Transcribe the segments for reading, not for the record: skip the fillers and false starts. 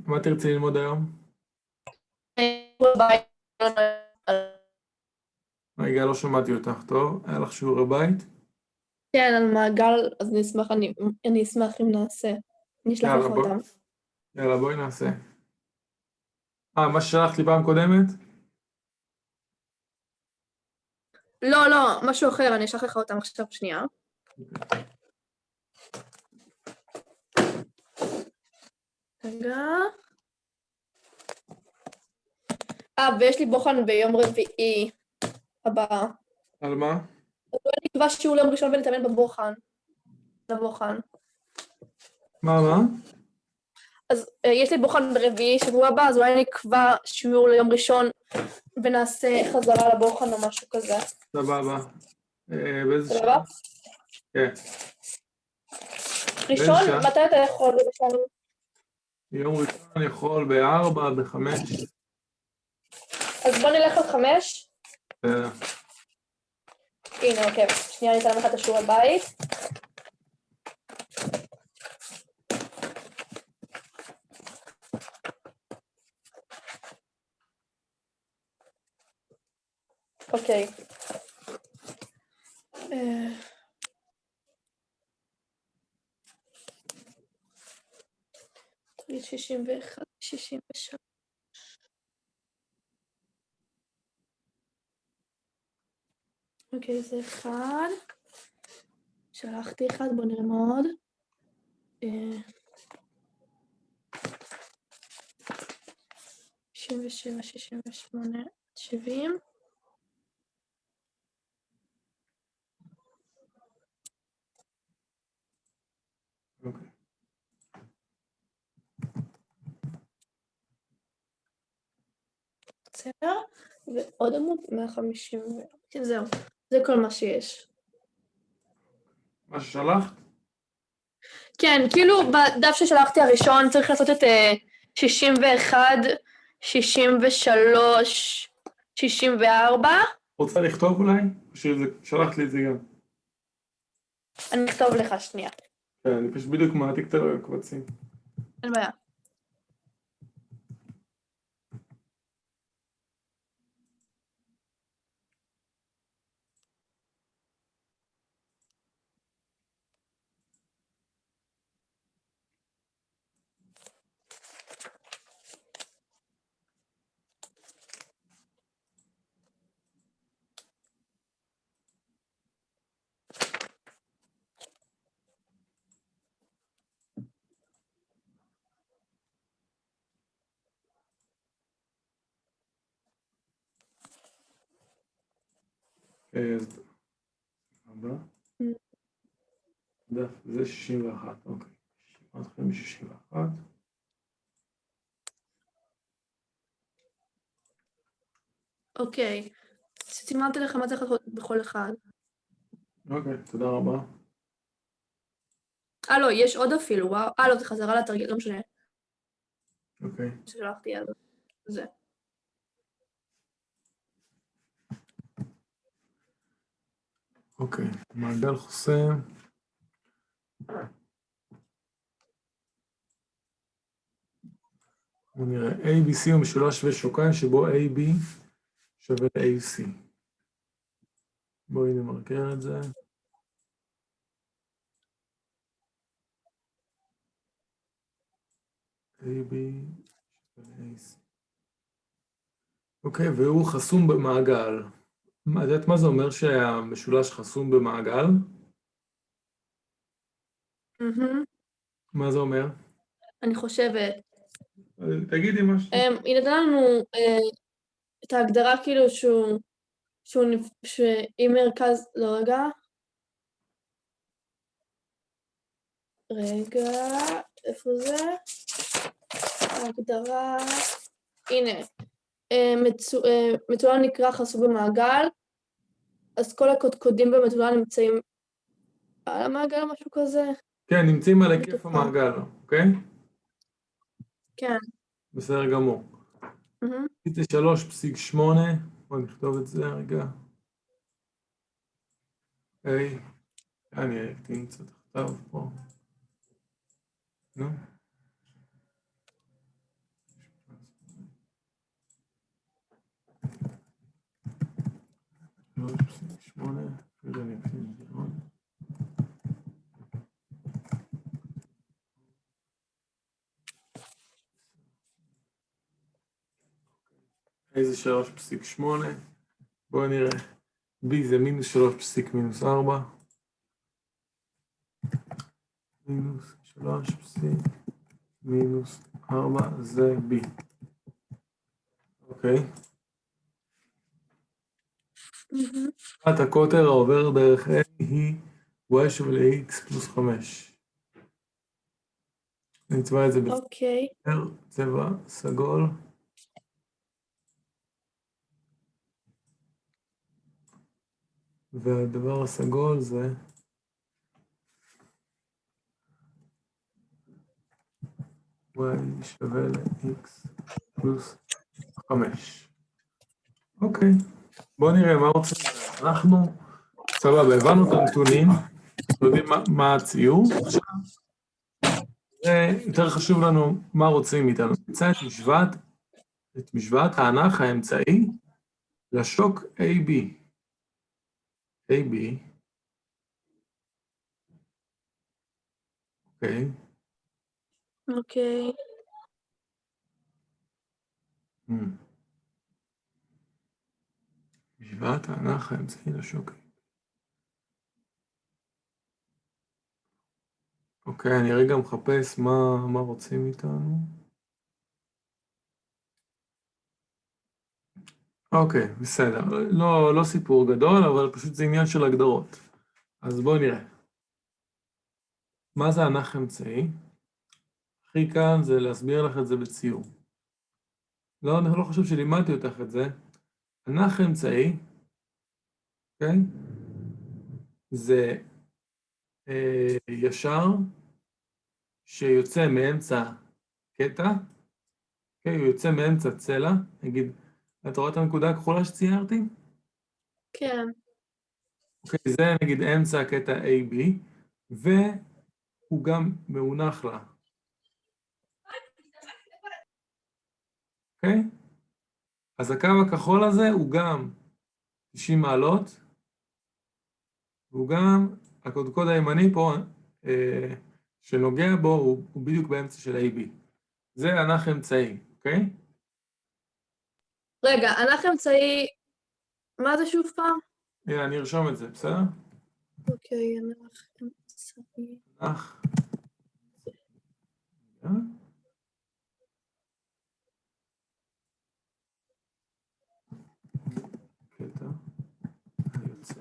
מה תרצי ללמוד היום? רגע, לא שמעתי אותך טוב. היה לך שיעורי בית? כן, על מעגל, אז אני אשמח אם נעשה. אני אשלח לך אותם. יאללה, בואי נעשה. מה ששלחת לי פעם קודמת? לא, משהו אחר, אני אשלח לך אותם עכשיו שנייה. רגע. ויש לי בוחן ביום רביעי הבא. על מה? אז בואי נקבע שיעור ליום ראשון ונתאמן בבוחן. מה? אז יש לי בוחן ברביעי שבוע הבא, אז אולי נקבע שיעור ליום ראשון ונעשה חזרה לבוחן או משהו כזה. סבבה. באיזה סבבה? שעה? כן. ראשון, מתי אתה יכול ראשון? יום ראשון אני יכול ב-4, ב-5. אז בוא נלך על 5. בסדר. הנה, אוקיי. שנייה, אני אתן לך את השיעור הבית. אוקיי. 61, 63. אוקיי, זה 1. שלחתי 1, בוא נלמוד. 67, 68, 70. אוקיי. בסדר? ועוד עמוד 150. כן, זהו. זה כל מה שיש. מה ששלחת? כן, כאילו בדף ששלחתי הראשון צריך לעשות את 61, 63, 64. רוצה לכתוב אולי? או ששלחת לי את זה גם? אני אכתוב לך שנייה. כן, אני פשוט בדיוק מעתיק את הקבצים. אין בעיה. דף, זה 61, אוקיי. מתחילים ב-61. אוקיי. סימנתי לך מה צריך לעשות בכל אחד. אוקיי, תודה רבה. לא, יש עוד אפילו, וואו. לא, זה חזרה לתרגיל, לא משנה. אוקיי. שלחתי על זה. אוקיי, מעגל חוסם. בוא נראה, ABC הוא משולש שווה שוקיים שבו AB שווה ל-AC. בואי נמרקר את זה. AB שווה ל-AC. אוקיי, והוא חסום במעגל. את יודעת מה זה אומר שהמשולש חסום במעגל? מה זה אומר? אני חושבת. תגידי משהו. היא נתנה לנו את ההגדרה כאילו שעם מרכז, לא רגע. איפה זה? ההגדרה, הנה. מצולן נקרא חסום במעגל, אז כל הקודקודים במצולן נמצאים על המעגל, משהו כזה. כן, נמצאים על היקף המעגל, אוקיי? כן. בסדר גמור. זה 3.8, בואו נכתוב את זה רגע. היי, אני אקטין קצת הכתב פה. נו. 3.8, ואני אכניס את זה עוד. A זה 3.8, בואו נראה, B זה מינוס 3.4, מינוס 3.4 זה B. אוקיי. הקוטר העובר דרך A היא y שווה ל-x פלוס 5. נצבע את זה בצבע סגול. והדבר הסגול זה y שווה ל-x פלוס 5. אוקיי, בואו נראה מה רוצים. אנחנו, סבבה, הבנו את הנתונים, יודעים מה הציור. עכשיו, יותר חשוב לנו מה רוצים איתנו. נמצא את משוואת האנך האמצעי לשוק AB. AB. אוקיי. אוקיי. משוואת האנך האמצעי לשוק. אוקיי, אני רגע מחפש מה רוצים איתנו. אוקיי, בסדר. לא סיפור גדול, אבל פשוט זה עניין של הגדרות. אז בואו נראה. מה זה אנך אמצעי? הכי קל זה להסביר לך את זה בציור. אני לא חושב שלימדתי אותך את זה. אנך אמצעי, אוקיי? זה ישר שיוצא מאמצע קטע, אוקיי? הוא יוצא מאמצע צלע, נגיד, את רואה את הנקודה הכחולה שציירתי? כן. אוקיי, זה נגיד אמצע הקטע AB, והוא גם מאונח לה. אוקיי? אז הקו הכחול הזה הוא גם 90 מעלות, והוא גם, הקודקוד הימני פה, שנוגע בו, הוא בדיוק באמצע של AB. זה אנך אמצעי, אוקיי? רגע, אנך אמצעי, מה זה שוב פעם? הנה, אני ארשום את זה, בסדר? אוקיי, אנך אמצעי. אנך. קטע. היוצא.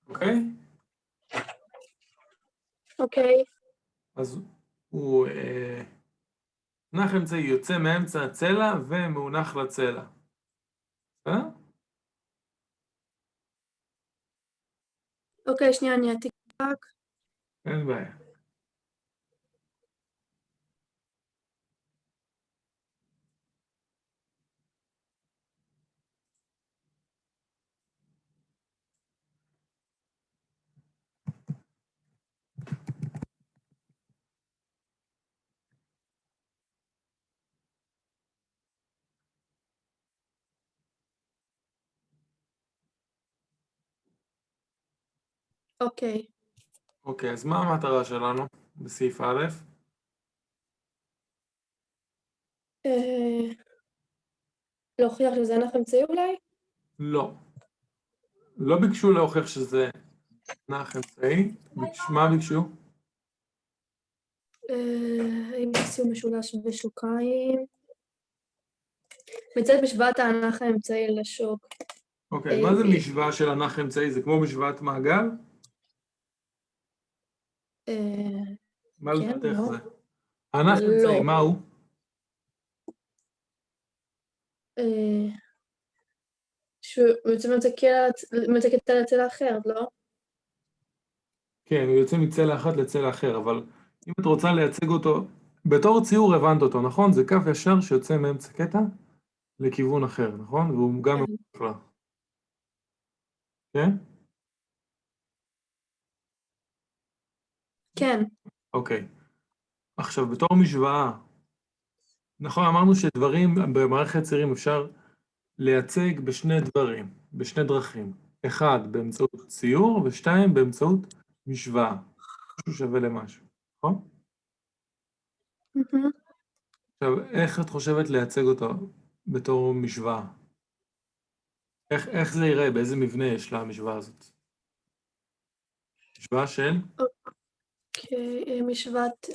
אוקיי? אוקיי. אז הוא אנך אמצעי יוצא מאמצע הצלע ומאונח לצלע. בסדר? אוקיי, שנייה, אני אעתיק רק. אין בעיה. אוקיי. אוקיי, אז מה המטרה שלנו בסעיף א'? להוכיח שזה אנך אמצעי אולי? לא. לא ביקשו להוכיח שזה אנך אמצעי. מה ביקשו? אם סיום משולש ושוקיים. מצאת משוואת האנך האמצעי לשוק. אוקיי, מה זה משוואה של אנך אמצעי? זה כמו משוואת מעגל? מה לדעתך זה? האנך אמצעי, מה הוא? שהוא בעצם מצקת על הצלע האחרת, לא? כן, הוא יוצא מצלע אחת לצלע אחר, אבל אם את רוצה לייצג אותו, בתור ציור הבנת אותו, נכון? זה קו ישר שיוצא מאמצע קטע לכיוון אחר, נכון? והוא גם כן. מופלא. כן? כן. אוקיי. עכשיו, בתור משוואה, נכון, אמרנו שדברים במערכת צירים אפשר לייצג בשני דרכים. אחד, באמצעות ציור, ושתיים, באמצעות משוואה. משהו שווה למשהו, נכון? מהמם. עכשיו, איך את חושבת לייצג אותו בתור משוואה? איך זה ייראה? באיזה מבנה יש למשוואה הזאת? משוואה של? אוקיי, משוואת...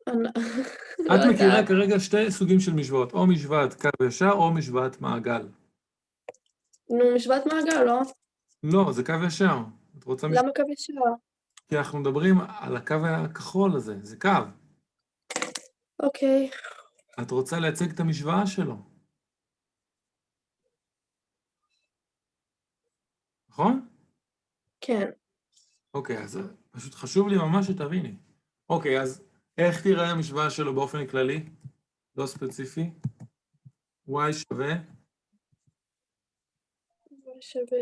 את לא מכירה יודעת. כרגע שתי סוגים של משוואות, או משוואת קו ישר או משוואת מעגל. נו, משוואת מעגל, לא? לא, זה קו ישר. את רוצה משוואה? למה קו ישר? כי אנחנו מדברים על הקו הכחול הזה, זה קו. אוקיי. את רוצה לייצג את המשוואה שלו, נכון? כן. אוקיי, אז פשוט חשוב לי ממש שתביני. אוקיי, אז איך תראה המשוואה שלו באופן כללי? לא ספציפי. y שווה שווה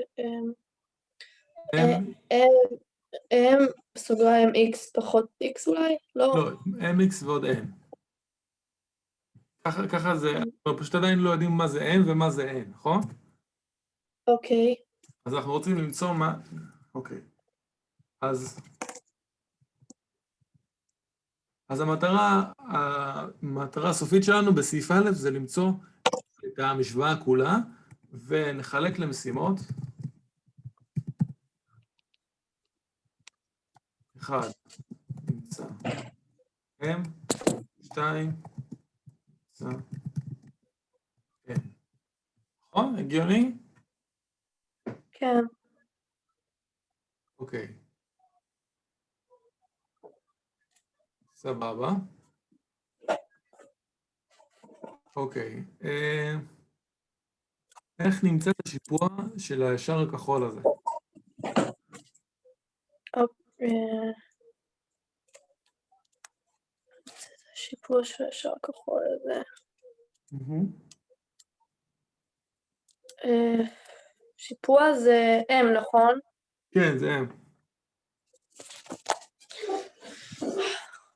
m, m בסוגריים x פחות x אולי? לא. לא, mx ועוד n. ככה זה, אנחנו פשוט עדיין לא יודעים מה זה n ומה זה n, נכון? אוקיי. אז אנחנו רוצים למצוא מה... אוקיי. אז המטרה הסופית שלנו בסעיף א' זה למצוא את המשוואה כולה, ונחלק למשימות. 1, נמצא m, 2, נמצא n. נכון? הגיוני? כן. אוקיי. סבבה. אוקיי. איך נמצא את השיפוע של הישר הכחול הזה? שיפוע של השער הכחול הזה. שיפוע זה M, נכון? כן, זה m.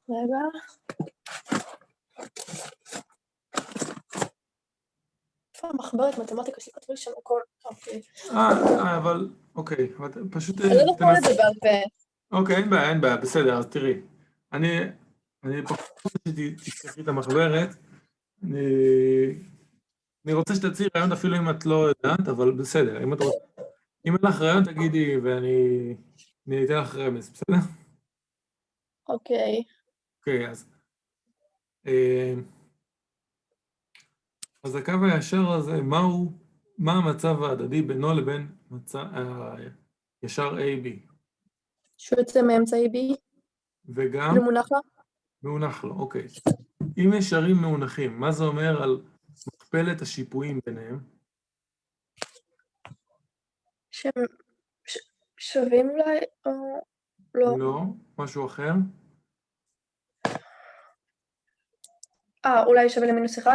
רגע. איפה המחברת מתמטיקה שלי? כתבו לי שם הכל. אוקיי. אבל, אוקיי, אבל פשוט אני לא זוכרת את זה בעל פה. אוקיי, אין בעיה, בסדר, אז תראי. אני פחות רוצה שתפתחי את המחברת. אני רוצה שתציעי רעיון אפילו אם את לא יודעת, אבל בסדר, אם את רוצה. אם אין לך רעיון תגידי ואני אתן לך רמז, בסדר? אוקיי. אוקיי, אז הקו הישר הזה, מה המצב ההדדי בינו לבין ישר AB? שהוא יוצא מאמצעי B? וגם כאילו מונח לה? מאונח לו, אוקיי. אם ישרים מאונחים, מה זה אומר על מכפלת השיפועים ביניהם? שהם שווים אולי או לא? לא, משהו אחר? אולי שווה למינוס 1?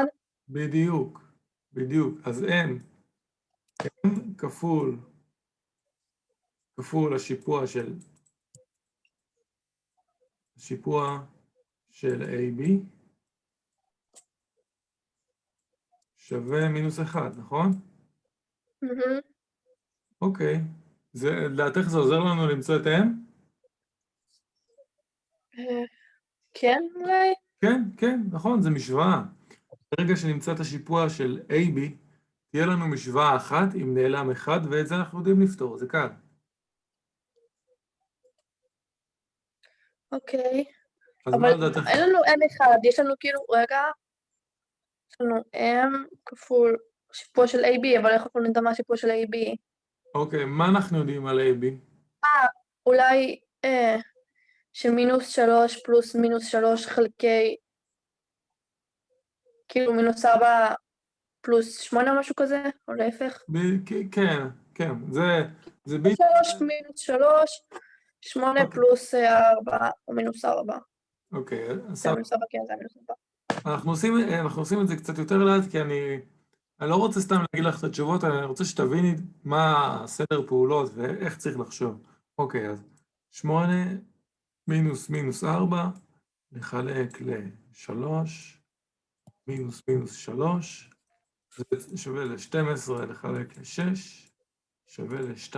בדיוק, בדיוק. אז m כפול השיפוע של AB שווה מינוס 1, נכון? אוקיי. לדעתך זה עוזר לנו למצוא את m? כן אולי? כן, נכון, זה משוואה. ברגע שנמצא את השיפוע של AB, תהיה לנו משוואה אחת עם נעלם אחד, ואת זה אנחנו יודעים לפתור, זה קל. אוקיי. אז אבל מה לדעתך? אין לנו M1, יש לנו כאילו, רגע, יש לנו M כפול שיפוע של AB, אבל איך אנחנו נדע מה השיפוע של AB? אוקיי, מה אנחנו יודעים על AB? אולי שמינוס 3 פלוס מינוס 3 חלקי, כאילו מינוס 4 פלוס 8 או משהו כזה, או להפך. כן, זה בדיוק. 3 מינוס 3, 8 אוקיי, פלוס 4, או מינוס 4. אוקיי, זה המינוס 4, כן, זה המינוס 4. אנחנו עושים את זה קצת יותר לאט, כי אני לא רוצה סתם להגיד לך את התשובות, אני רוצה שתביני מה הסדר פעולות ואיך צריך לחשוב. אוקיי, אז 8 מינוס מינוס 4, נחלק ל-3, מינוס מינוס 3, זה שווה ל-12 לחלק ל-6, שווה ל-2.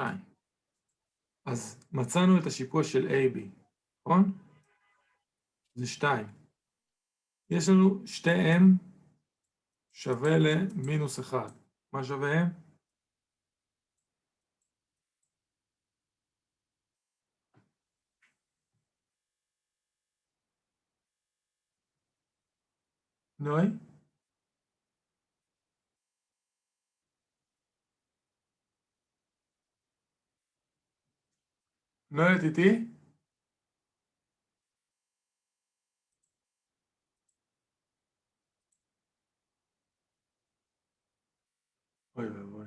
אז מצאנו את השיפוע של AB, נכון? זה 2. יש לנו 2M שווה למינוס 1. מה שווה M? נוי? נוי את איתי? אוי ואבוי.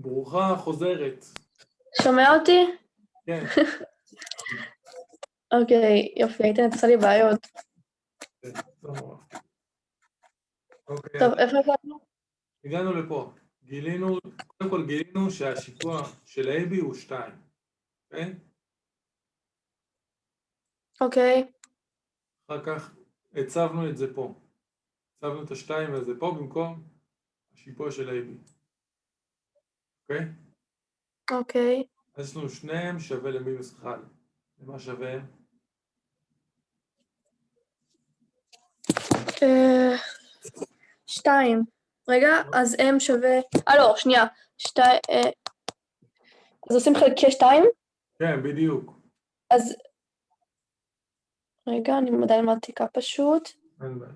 ברוכה חוזרת. שומע אותי? כן. אוקיי, יופי, איתן, עשה לי בעיות. לא נורא. אוקיי, טוב, אז איפה הגענו? הגענו לפה. קודם כל גילינו שהשיפוע של AB הוא 2. אוקיי? אוקיי, אחר כך הצבנו את זה פה. הצבנו את ה-2 הזה פה במקום השיפוע של AB. אוקיי? אוקיי. אז יש לנו שניהם שווה למינוס 1. למה שווה? 2. רגע, אז M שווה... לא, שנייה. 2... אז עושים חלקי 2? כן, בדיוק. אז... רגע, אני עדיין מעתיקה פשוט. אין בעיה.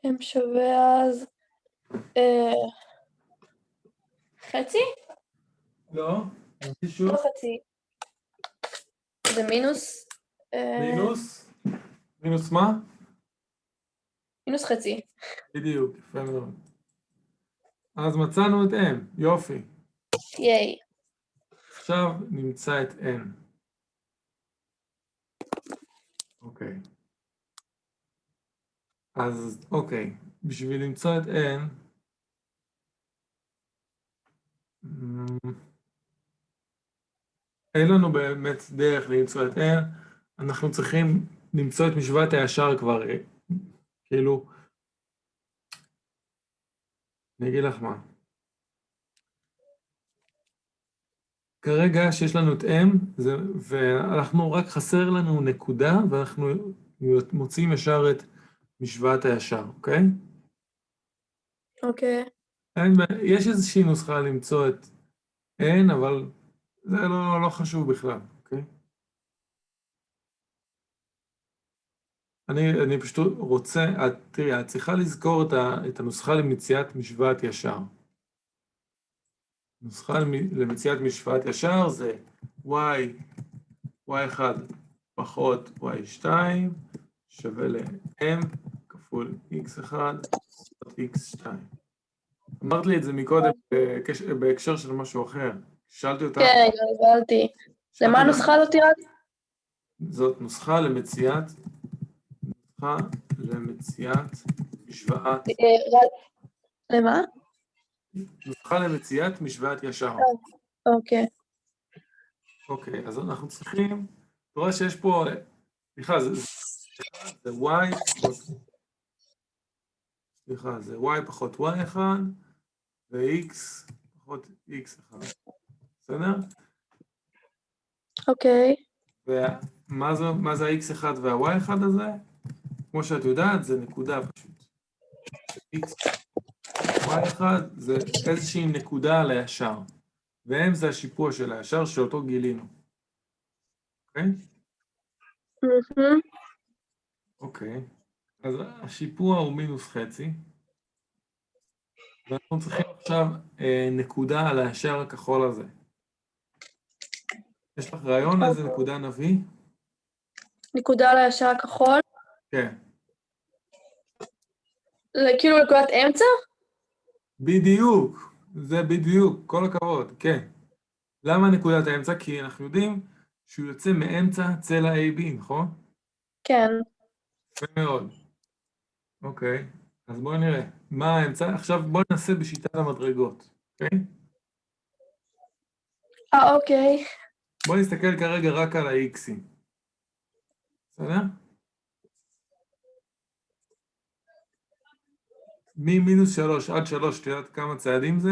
M שווה אז... חצי? לא, נמשיך שוב. לא חצי. זה מינוס... מינוס? מינוס מה? מינוס חצי. בדיוק, יפה מאוד. אז מצאנו את M, יופי. ייי. עכשיו נמצא את N. אוקיי. אז אוקיי, בשביל למצוא את N, אין לנו באמת דרך למצוא את N, אנחנו צריכים למצוא את משוואת הישר כבר, כאילו, אני אגיד לך מה. כרגע שיש לנו את M, ואנחנו רק חסר לנו נקודה, ואנחנו מוצאים ישר את משוואת הישר, אוקיי? אוקיי. יש איזושהי נוסחה למצוא את N, אבל זה לא חשוב בכלל, אוקיי? אני פשוט רוצה, תראי, את צריכה לזכור את הנוסחה למציאת משוואת ישר. נוסחה למציאת משוואת ישר זה y1 פחות y2 שווה ל-m כפול x1 x2. אמרת לי את זה מקודם בהקשר של משהו אחר. שאלתי אותך... כן, הבנתי. למה הנוסחה הזאת רק? זאת נוסחה למציאת משוואת... למה? נוסחה למציאת משוואת ישר. אוקיי. אוקיי, אז אנחנו צריכים... אתה רואה שיש פה... סליחה, זה y פחות... סליחה, זה y פחות y1 ו-x פחות x1. בסדר? אוקיי. ומה זה ה-x1 וה-y1 הזה? כמו שאת יודעת, זה נקודה פשוט. x, y1 זה איזושהי נקודה על הישר. והם זה השיפוע של הישר שאותו גילינו. אוקיי? אוקיי. אז השיפוע הוא מינוס חצי. ואנחנו צריכים עכשיו נקודה על הישר הכחול הזה. יש לך רעיון איזה נקודה נביא? נקודה על הישר הכחול? כן. כאילו נקודת אמצע? בדיוק. זה בדיוק. כל הכבוד. כן. למה נקודת האמצע? כי אנחנו יודעים שהוא יוצא מאמצע צלע AB, נכון? כן. יפה מאוד. אוקיי. אז בואי נראה. מה האמצע? עכשיו בואי ננסה בשיטת המדרגות. אוקיי? אוקיי. בואי נסתכל כרגע רק על ה-X'ים. בסדר? ממינוס 3 עד 3, את יודעת כמה צעדים זה?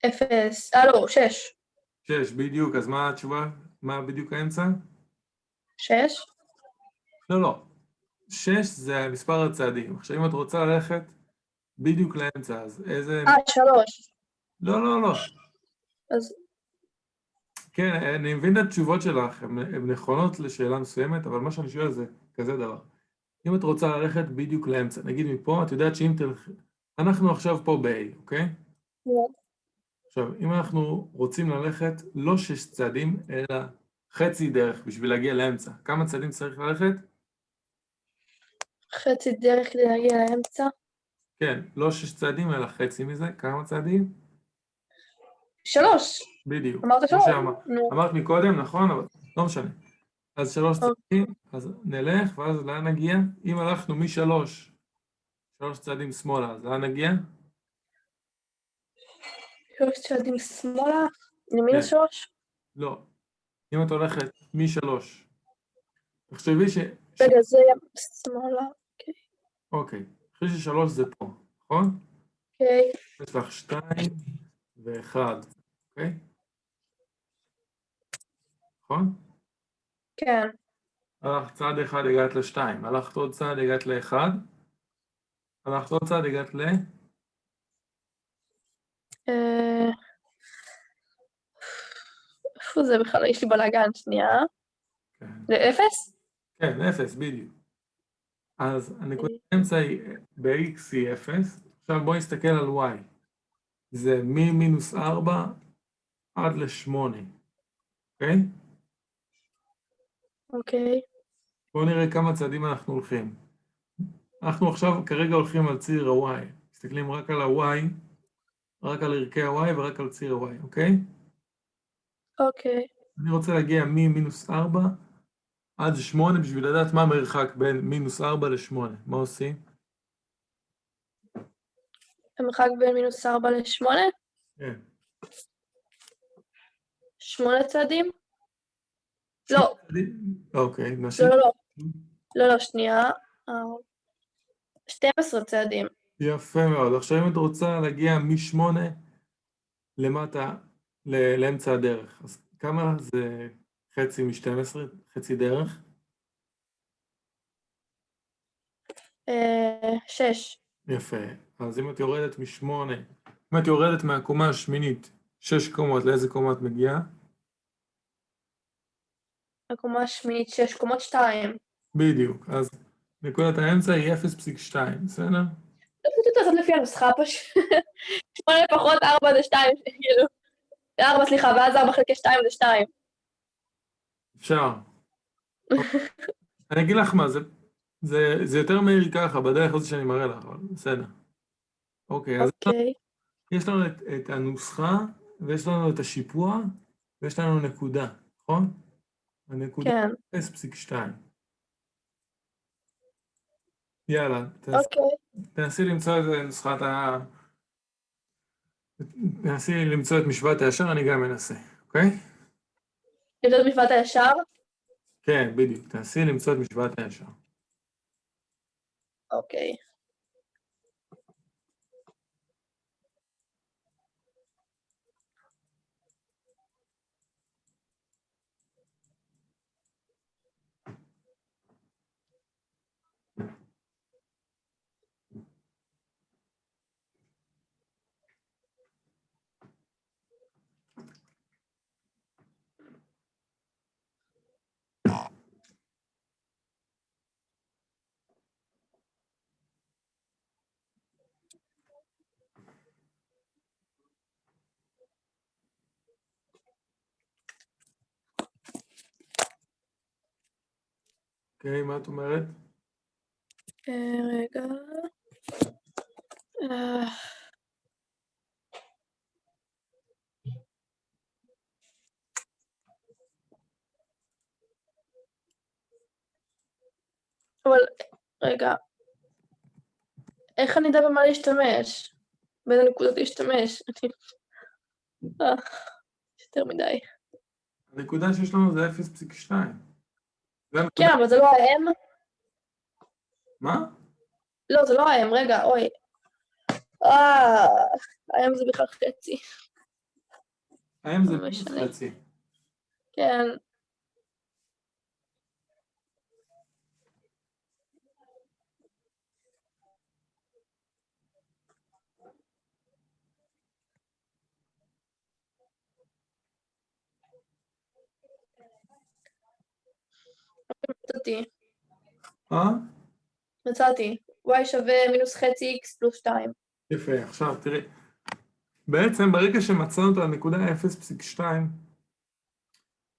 0. לא, 6. 6, בדיוק. אז מה התשובה? מה בדיוק האמצע? 6? לא. 6 זה מספר הצעדים. עכשיו אם את רוצה ללכת בדיוק לאמצע, אז איזה... 3. לא. אז... כן, אני מבין את התשובות שלך, הן נכונות לשאלה מסוימת, אבל מה שאני שואל זה כזה דבר. אם את רוצה ללכת בדיוק לאמצע, נגיד מפה, את יודעת שאם תלכי... אנחנו עכשיו פה ב-A, אוקיי? עכשיו, אם אנחנו רוצים ללכת לא 6 צעדים, אלא חצי דרך בשביל להגיע לאמצע, כמה צעדים צריך ללכת? חצי דרך כדי להגיע לאמצע? כן, לא 6 צעדים, אלא חצי מזה, כמה צעדים? 3. בדיוק. אמרת 3? אמרת מקודם, נכון? אבל לא משנה. אז 3 צעדים, אז נלך, ואז לאן נגיע? אם הלכנו מ-3, 3 צעדים שמאלה, אז לאן נגיע? 3 צעדים שמאלה? למינוס 3? לא. אם את הולכת מ-3, תחשבי רגע, זה שמאלה. אוקיי. אחרי ש3 זה פה, נכון? אוקיי. יש לך 2 ו-1, אוקיי? נכון? כן. הלכת צעד אחד, הגעת ל-2. הלכת עוד צעד, הגעת ל-1. הלכת עוד צעד, הגעת ל... איפה זה בכלל? יש לי בלאגן שנייה. זה 0? כן, 0, בדיוק. אז הנקודת האמצע היא ב-x היא 0. עכשיו בואי נסתכל על y. זה מ-4 עד ל-8. אוקיי? אוקיי. בואו נראה כמה צעדים אנחנו הולכים. אנחנו עכשיו כרגע הולכים על ציר ה-y. מסתכלים רק על ה-y, רק על ערכי ה-y ורק על ציר ה-y, אוקיי? אוקיי. אני רוצה להגיע מ-4 עד 8 בשביל לדעת מה המרחק בין -4 ל-8. מה עושים? המרחק בין -4 ל-8? כן. 8 צעדים? לא. אוקיי, נשאיר. לא, שנייה. 12 צעדים. יפה מאוד. עכשיו אם את רוצה להגיע מ-8 למטה לאמצע הדרך. אז כמה זה חצי מ-12? חצי דרך? 6. יפה. אז אם את יורדת מ-8, אם את יורדת מהקומה השמינית 6 קומות, לאיזה קומה את מגיעה? הקומה השמינית 6, קומות 2. בדיוק. אז נקודת האמצע היא 0.2, בסדר? לא פשוט לעשות לפי הנוסחה פשוט. 8 פחות 4 זה 2, כאילו. 4, סליחה, ואז 4 חלקי 2 זה 2. אפשר. אני אגיד לך מה, זה יותר מהיר ככה, בדרך הזאת שאני מראה לך, אבל בסדר. אוקיי, אז אוקיי. יש לנו את הנוסחה, ויש לנו את השיפוע, ויש לנו נקודה, נכון? הנקודה כן. 0.2. יאללה, אוקיי. תנסי למצוא את נוסחת תנסי למצוא את משוואת הישר, אני גם אנסה, אוקיי? לבדוק משוואת הישר? כן, בדיוק, תנסי למצוא את משוואת הישר. אוקיי. אוקיי, מה את אומרת? רגע. אה, אבל, רגע. איך אני אדע במה להשתמש? באיזה נקודות להשתמש? אה, יותר מדי. הנקודה שיש לנו זה 0.2. זה כן, הנקודה. אבל זה לא האם? מה? לא, זה לא האם, רגע, אוי. האם זה בכלל חצי. האם זה לא מינוס משנה. חצי. כן. מצאתי. אה? מצאתי. y שווה מינוס חצי x פלוס 2. יפה, עכשיו תראי. בעצם ברגע שמצאנו את הנקודה 0.2,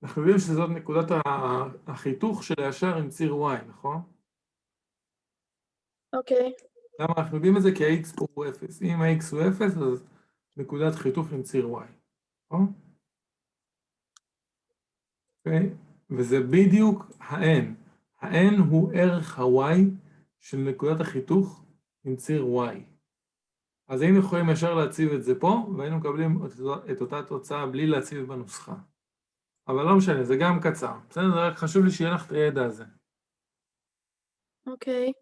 אנחנו יודעים שזאת נקודת החיתוך של הישר עם ציר y, נכון? אוקיי. למה אנחנו יודעים את זה? כי ה-x פה הוא 0. אם ה-x הוא 0, אז נקודת חיתוך עם ציר y, נכון? אוקיי? וזה בדיוק ה-n. ה-n הוא ערך ה-y של נקודת החיתוך עם ציר y. אז היינו יכולים ישר להציב את זה פה, והיינו מקבלים את אותה תוצאה בלי להציב בנוסחה. אבל לא משנה, זה גם קצר. בסדר? זה רק חשוב לי שיהיה לך את הידע הזה. אוקיי.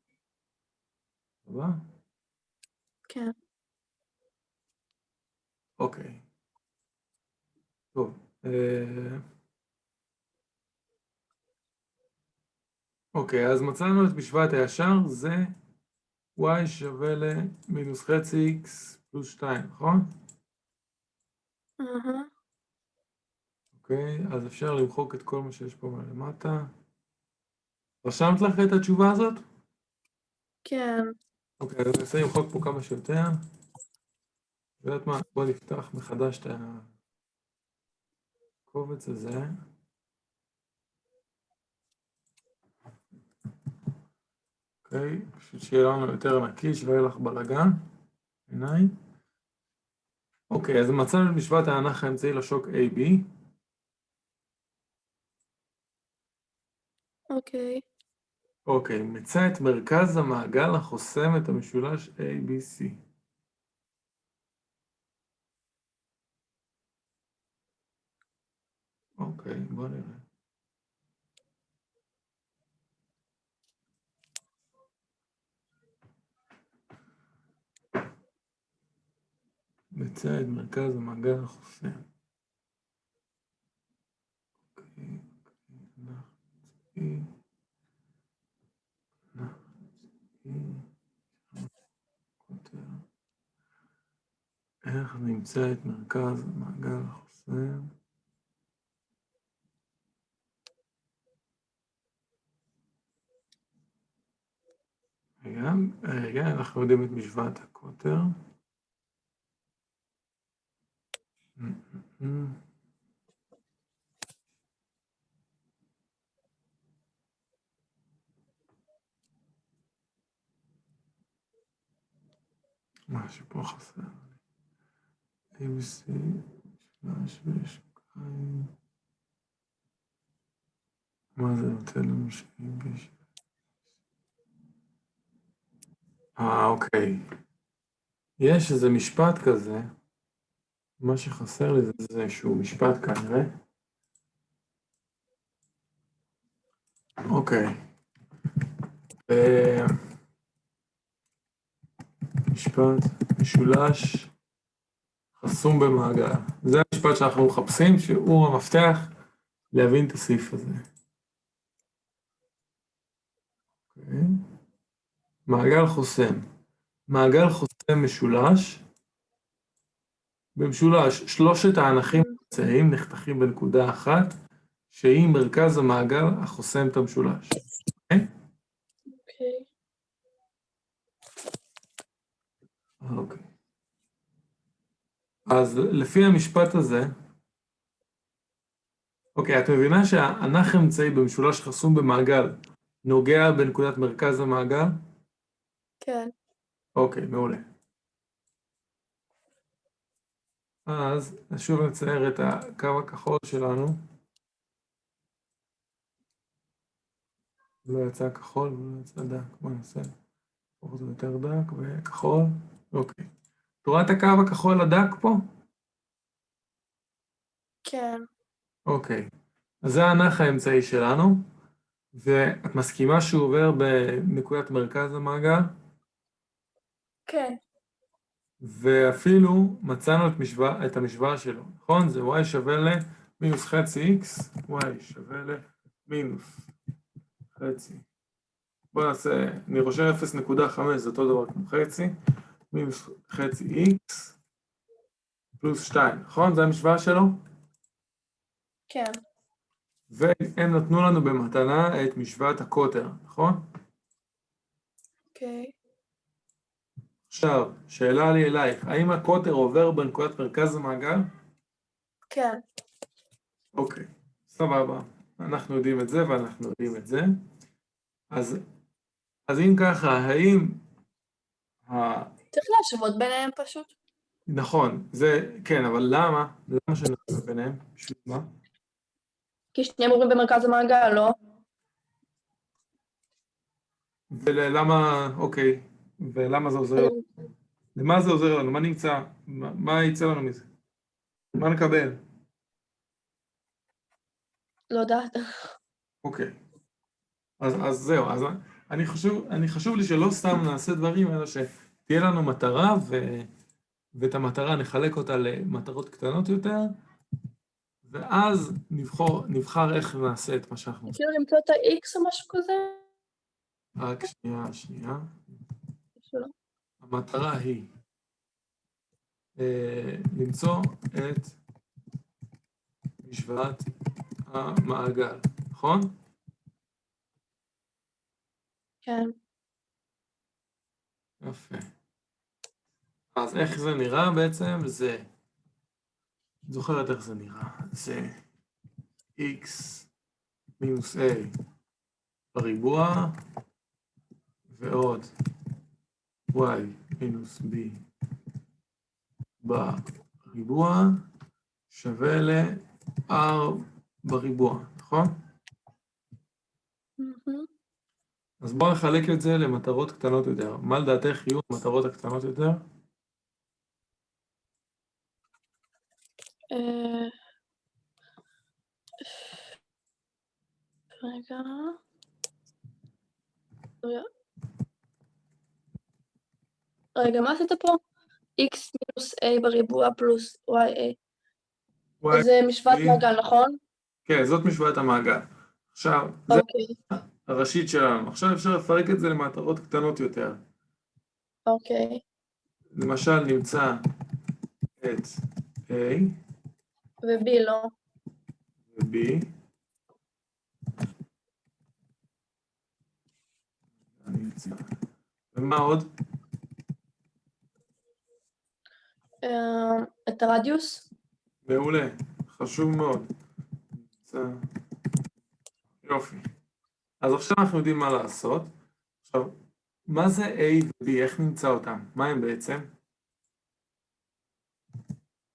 טובה? כן. אוקיי. טוב. אוקיי, אז מצאנו את משוואת הישר, זה y שווה למינוס חצי x פלוס 2, נכון? אהה. אוקיי, אז אפשר למחוק את כל מה שיש פה מלמטה. רשמת לך את התשובה הזאת? כן. אוקיי, אז אני אנסה למחוק פה כמה שיותר. יודעת מה? בוא נפתח מחדש את הקובץ הזה. אוקיי, פשוט שיהיה לנו יותר נקי, שלא יהיה לך בלגן. עיניי. אוקיי, אז מצאנו את משוואת ההנח האמצעי לשוק AB. אוקיי. אוקיי, מצא את מרכז המעגל החוסם את המשולש ABC. אוקיי, בוא נראה. מצא את מרכז המעגל החוסם. איך נמצא את מרכז המעגל החוסם? רגע, אנחנו יודעים את משוואת הקוטר. משהו פה חסר. ABC, שלש ושקיים. מה זה נותן לנו שאיביש? אוקיי. יש איזה משפט כזה. מה שחסר לי זה איזשהו משפט כנראה. אוקיי. משפט משולש חסום במעגל. זה המשפט שאנחנו מחפשים, שהוא המפתח להבין את הסעיף הזה. אוקיי. מעגל חוסם. מעגל חוסם משולש. במשולש, שלושת האנכים נמצאים נחתכים בנקודה אחת, שהיא מרכז המעגל החוסם את המשולש. אוקיי. אוקיי. אז לפי המשפט הזה, אוקיי, את מבינה שהאנך אמצעי במשולש חסום במעגל נוגע בנקודת מרכז המעגל? כן. אוקיי, מעולה. אז שוב נצייר את הקו הכחול שלנו. לא יצא כחול ולא יצא דק. בואו נעשה פחות או יותר דק וכחול. אוקיי. את רואה את הקו הכחול הדק פה? כן. אוקיי. אז זה האנך האמצעי שלנו, ואת מסכימה שהוא עובר בנקודת מרכז המעגל? כן. ואפילו מצאנו את המשוואה שלו, נכון? זה y שווה למינוס חצי x, y שווה למינוס חצי. בואו נעשה, אני רושם 0.5, זה אותו דבר כמו חצי, מינוס חצי x, פלוס 2, נכון? זה המשוואה שלו? כן. והם נתנו לנו במתנה את משוואת הקוטר, נכון? אוקיי. עכשיו, שאלה לי אלייך, האם הקוטר עובר בנקודת מרכז המעגל? כן. אוקיי, סבבה. אנחנו יודעים את זה ואנחנו יודעים את זה. אז אם ככה, האם... צריך להשוות ביניהם פשוט. נכון, זה, כן, אבל למה? למה שנשוות ביניהם? בשביל מה? כי שניהם עוברים במרכז המעגל, לא? ולמה, אוקיי, ולמה זה עוזר לנו? למה זה עוזר לנו? מה נמצא? מה יצא לנו מזה? מה נקבל? לא יודעת. אוקיי. אז זהו, אז אני חשוב לי שלא סתם נעשה דברים, אלא שתהיה לנו מטרה, ואת המטרה נחלק אותה למטרות קטנות יותר, ואז נבחר איך נעשה את מה שאנחנו עושים. אפילו למצוא את ה-X או משהו כזה? רק שנייה. שלא. המטרה היא למצוא את משוואת המעגל, נכון? כן. יפה. אז איך זה נראה בעצם? זה... זוכרת איך זה נראה? זה x מינוס a בריבוע ועוד y מינוס b בריבוע שווה ל-r בריבוע, נכון? אז בואו נחלק את זה למטרות קטנות יותר. מה לדעתך יהיו המטרות הקטנות יותר? רגע. רגע, מה עשית פה? x מינוס a בריבוע פלוס ya. זה משוואת מעגל, נכון? כן, זאת משוואת המעגל. עכשיו, זה אוקיי, הראשית שלנו. עכשיו אפשר לפרק את זה למטרות קטנות יותר. אוקיי. למשל, נמצא את A ובי לא. ו-B. ומה עוד? את הרדיוס? מעולה, חשוב מאוד. יופי. אז עכשיו אנחנו יודעים מה לעשות. עכשיו, מה זה A ו-B? איך נמצא אותם? מה הם בעצם?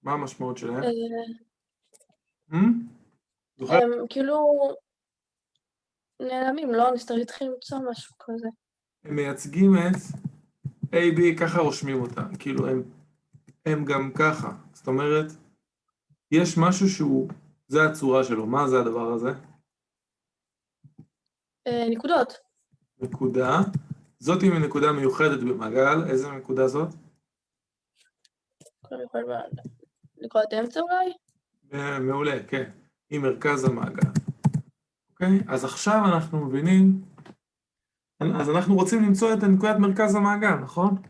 מה המשמעות שלהם? זוכר? הם כאילו נעלמים, לא? נצטרך להתחיל למצוא משהו כזה. הם מייצגים את A, B, ככה רושמים אותם. כאילו הם גם ככה. זאת אומרת, יש משהו שהוא, זה הצורה שלו. מה זה הדבר הזה? נקודות. נקודה. זאת עם נקודה מיוחדת במעגל. איזה נקודה זאת? כולם יכולים נקודת אמצע אולי? מעולה, כן. היא מרכז המעגל. אוקיי? אז עכשיו אנחנו מבינים, אז אנחנו רוצים למצוא את נקודת מרכז המעגל, נכון?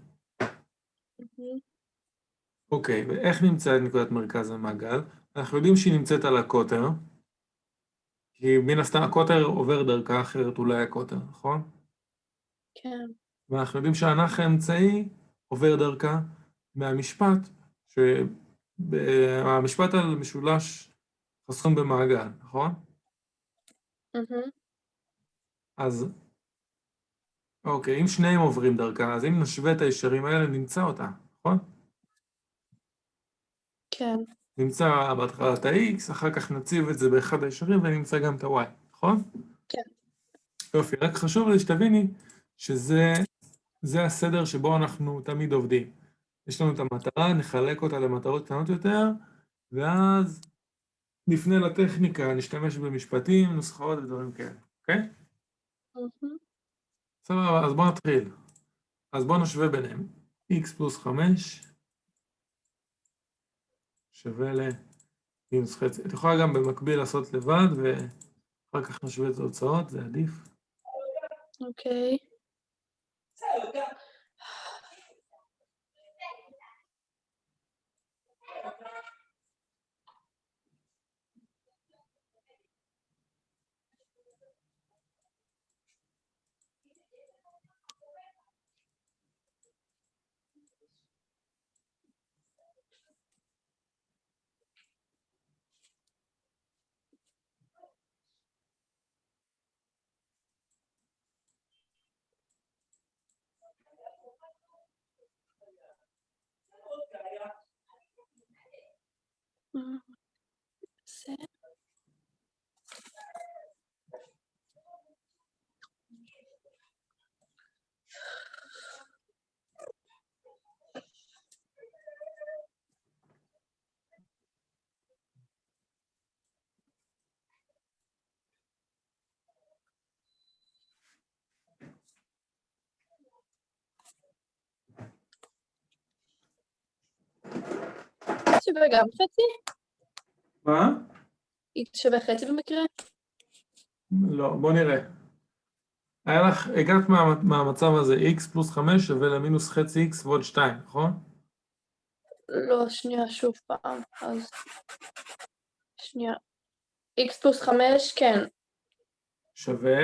אוקיי, ואיך נמצא את נקודת מרכז המעגל? אנחנו יודעים שהיא נמצאת על הקוטר, כי מן הסתם הקוטר עובר דרכה, אחרת הוא לא היה קוטר, נכון? כן. ואנחנו יודעים שהנח האמצעי עובר דרכה מהמשפט, שהמשפט על משולש חסום במעגל, נכון? אז, אוקיי, אם שניהם עוברים דרכה, אז אם נשווה את הישרים האלה, נמצא אותה, נכון? כן. נמצא בהתחלה את ה-X, אחר כך נציב את זה באחד הישרים ונמצא גם את ה-Y, נכון? כן. יופי, רק חשוב לי שתביני שזה הסדר שבו אנחנו תמיד עובדים. יש לנו את המטרה, נחלק אותה למטרות קטנות יותר, ואז נפנה לטכניקה, נשתמש במשפטים, נוסחאות ודברים כאלה, אוקיי? סבבה, אז בואו נתחיל. אז בואו נשווה ביניהם. x פלוס 5 שווה למינוס חצי. את יכולה גם במקביל לעשות לבד, ואחר כך נשווה את התוצאות, זה עדיף. אוקיי. זה. שווה גם חצי? מה? x שווה חצי במקרה? לא, בוא נראה. הגעת מהמצב הזה, x פלוס 5 שווה למינוס חצי x ועוד 2, נכון? לא, שנייה, שוב פעם. אז... שנייה. x פלוס 5, כן. שווה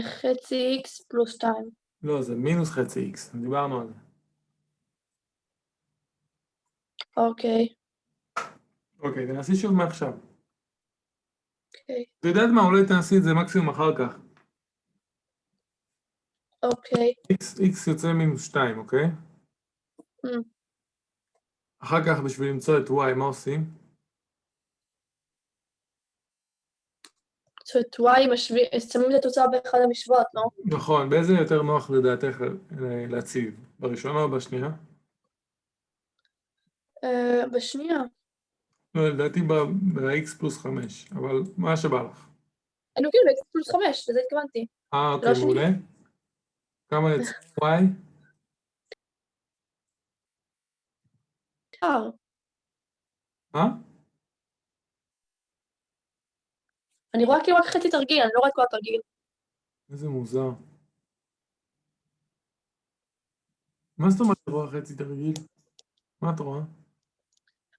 חצי x פלוס 2. לא, זה מינוס חצי x, דיברנו על זה. אוקיי. אוקיי, תנסי שוב מעכשיו. אוקיי. את יודעת מה, אולי תנסי את זה מקסימום אחר כך. אוקיי. x יוצא מינוס 2, אוקיי? אחר כך בשביל למצוא את y, מה עושים? זאת אומרת, y שמים את התוצאה באחד המשוואות, לא? נכון, באיזה יותר נוח לדעתך להציב? בראשונה או בשנייה? בשנייה. לא, לדעתי ב-x פלוס 5, אבל מה שבא לך. אני כאילו ב-x פלוס 5, לזה התכוונתי. אוקיי, לא השנייה. מעולה. כמה יצא y? שער. מה? אני רואה כאילו רק חצי תרגיל, אני לא רואה את כל התרגיל. איזה מוזר. מה זאת אומרת רואה חצי תרגיל? מה את רואה?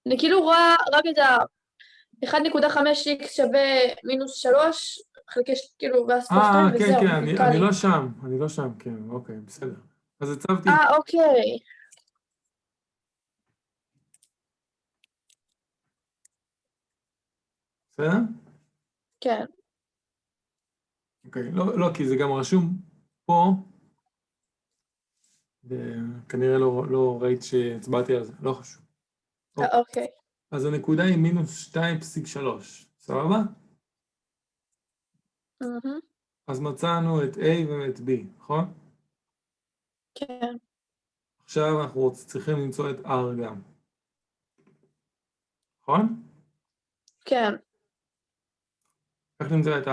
אני כאילו רואה רק את ה-1.5x שווה מינוס 3, חלקי כאילו, ואז פה 2 כן, וזהו, כן, נתקע אני לי. לא שם, אני לא שם, כן, אוקיי, בסדר. אז הצבתי, אוקיי. בסדר? כן. אוקיי, לא, כי זה גם רשום פה, וכנראה לא ראית שהצבעתי על זה, לא חשוב. אוקיי, אוקיי. אז הנקודה היא מינוס 2.3, סבבה? מהמם. אז מצאנו את A ואת B, נכון? כן. עכשיו אנחנו צריכים למצוא את R גם, נכון? כן. איך נמצא את R?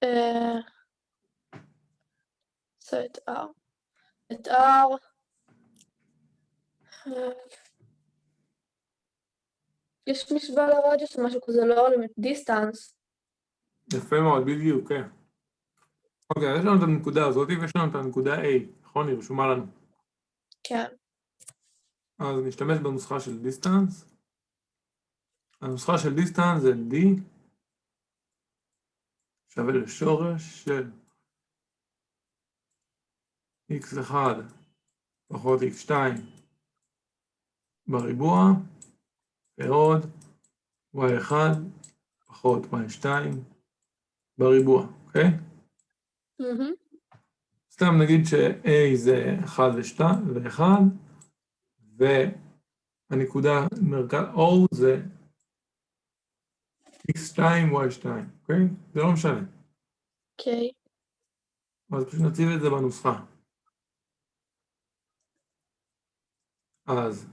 אה, עושה את R. את R. אה, יש משוואה לרדיוס או משהו כזה, לא לימיט דיסטנס. יפה מאוד, בדיוק, כן. אוקיי, יש לנו את הנקודה הזאת ויש לנו את הנקודה A, נכון? היא רשומה לנו. כן. אז נשתמש בנוסחה של דיסטנס. הנוסחה של דיסטנס זה D שווה לשורש של x1 פחות x2 בריבוע ועוד y1 פחות y2 בריבוע, אוקיי? מהמם. סתם נגיד ש-A זה 1 ו-1 והנקודה מרכז O זה x2 y2, אוקיי? זה לא משנה. אוקיי. אז פשוט נציב את זה בנוסחה. אז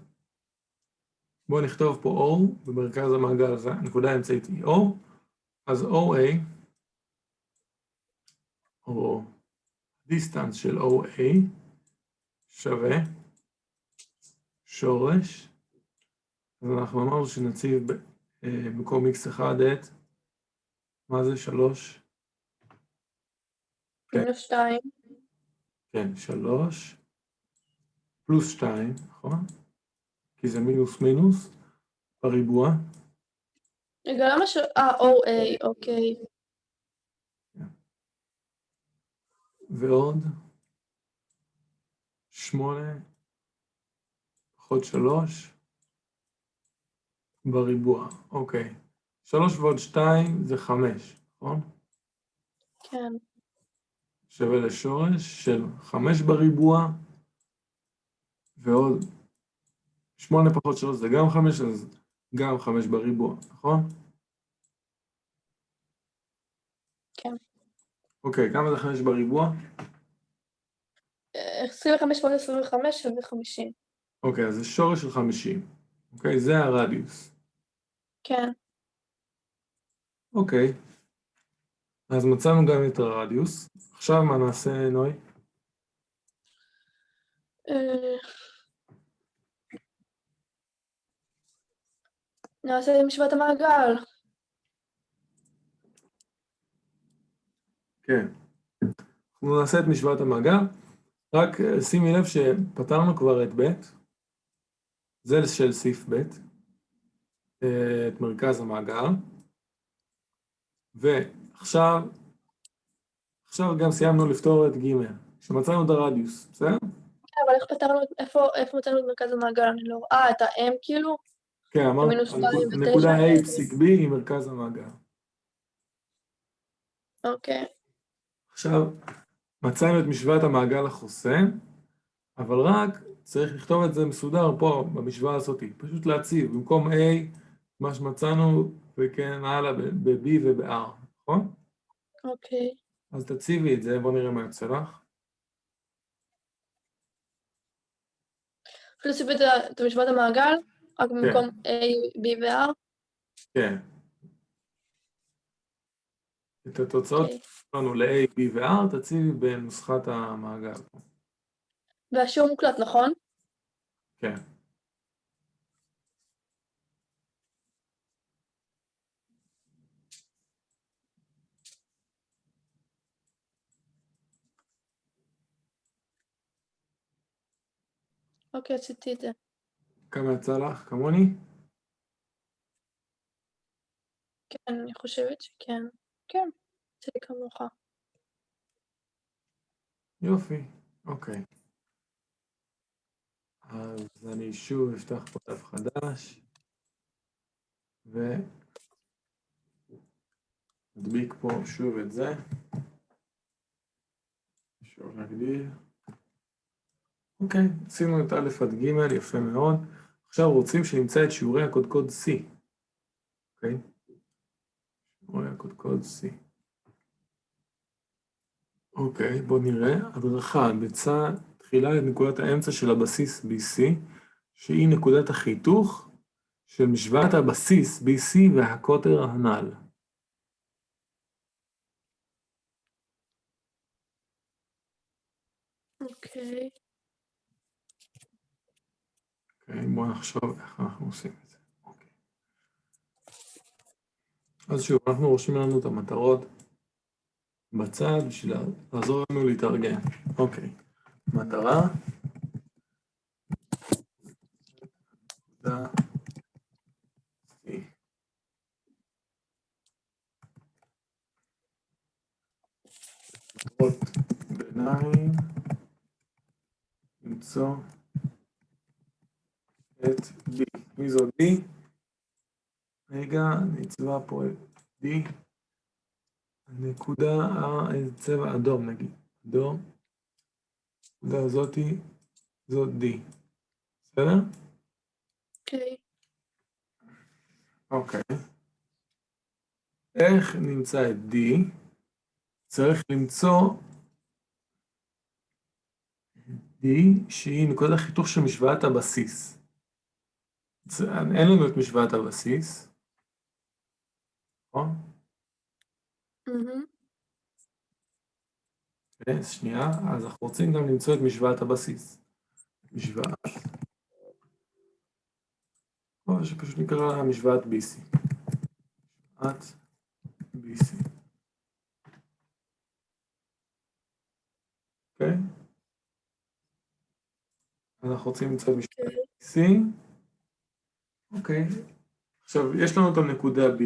בואו נכתוב פה O, במרכז המעגל הזה, הנקודה האמצעית היא O, אז OA, או דיסטנס של OA, שווה שורש, אז אנחנו אמרנו שנציב במקום x1 את, מה זה 3? מינוס 2. כן, 3 פלוס 2, נכון? כי זה מינוס מינוס בריבוע. רגע, למה OA, אוקיי. ועוד 8 פחות 3 בריבוע, אוקיי. 3 ועוד 2 זה 5, נכון? כן. שווה לשורש של 5 בריבוע, ועוד 8 פחות 3 זה גם 5, אז גם 5 בריבוע, נכון? כן. אוקיי, כמה זה 5 בריבוע? 25 פחות 25 שווה 50. אוקיי, אז זה שורש של 50. אוקיי, זה הרדיוס. כן. אוקיי, אז מצאנו גם את הרדיוס. עכשיו מה נעשה, נוי? אה, נעשה משוואת המעגל. כן. אנחנו נעשה את משוואת המעגל. רק שימי לב שפתרנו כבר את ב', זה של סעיף ב', את מרכז המעגל, ועכשיו גם סיימנו לפתור את ג', שמצאנו את הרדיוס, בסדר? אבל איך פתרנו, איפה מצאנו את מרכז המעגל? אני לא רואה, את ה-M כאילו? כן, אמרת, ומינוס 2 הנקודה ו-9. A פסיק B היא מרכז המעגל. אוקיי. עכשיו, מצאנו את משוואת המעגל החוסם, אבל רק צריך לכתוב את זה מסודר פה, במשוואה הזאת, פשוט להציב, במקום A, מה שמצאנו, וכן הלאה, ב-B וב-R, נכון? אוקיי. אז תציבי את זה, בואו נראה מה יוצא לך. אפילו סיפית את משוואת המעגל, רק במקום A, B ו-R. כן. את התוצאות אוקיי. שלנו ל-A, B ו-R, תציבי בנוסחת המעגל. והשיעור מוקלט, נכון? כן. אוקיי, עשיתי את זה. כמה יצא לך? כמוני? כן, אני חושבת שכן. כן, זה כמוך. יופי, אוקיי. אז אני שוב אפתח פה דף חדש, ונדביק פה שוב את זה. שוב נגדיל. אוקיי, עשינו את א' עד ג', יפה מאוד. עכשיו רוצים שנמצא את שיעורי הקודקוד C. אוקיי? שיעורי הקודקוד C. אוקיי, בואו נראה. הדרכה ביצע תחילה את נקודת האמצע של הבסיס BC, שהיא נקודת החיתוך של משוואת הבסיס BC והקוטר הנ"ל. אוקיי. אוקיי, בואו נחשוב איך אנחנו עושים את זה. אוקיי. אז שוב, אנחנו רושמים לנו את המטרות בצד בשביל לעזור לנו להתארגן. אוקיי, מטרה. נקודה C. מטרות ביניים. למצוא את D. מי זו D? רגע, נצבע פה את D. הנקודה, צבע אדום נגיד. אדום. הנקודה הזאתי, זאת D. בסדר? אוקיי. אוקיי. איך נמצא את D? צריך למצוא D שהיא נקודת החיתוך של משוואת הבסיס. אין לנו את משוואת הבסיס. נכון? שנייה, אז אנחנו רוצים גם למצוא את משוואת הבסיס. משוואת. או שפשוט נקרא לה משוואת BC. משוואת BC. אוקיי? אנחנו רוצים למצוא את משוואת BC. אוקיי. עכשיו, יש לנו את הנקודה B.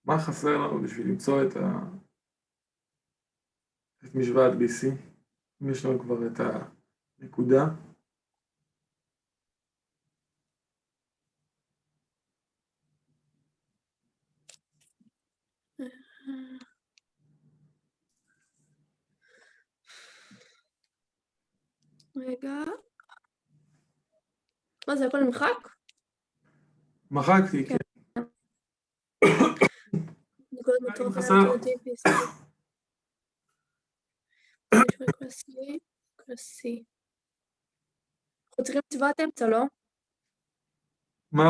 מה חסר לנו בשביל למצוא את משוואת BC? אם יש לנו כבר את הנקודה. רגע. מה זה, הכל נמחק? מחקתי, כן. נקודת מטרות חסר. קלאסי. אנחנו צריכים משוואת אמצע, לא? מה?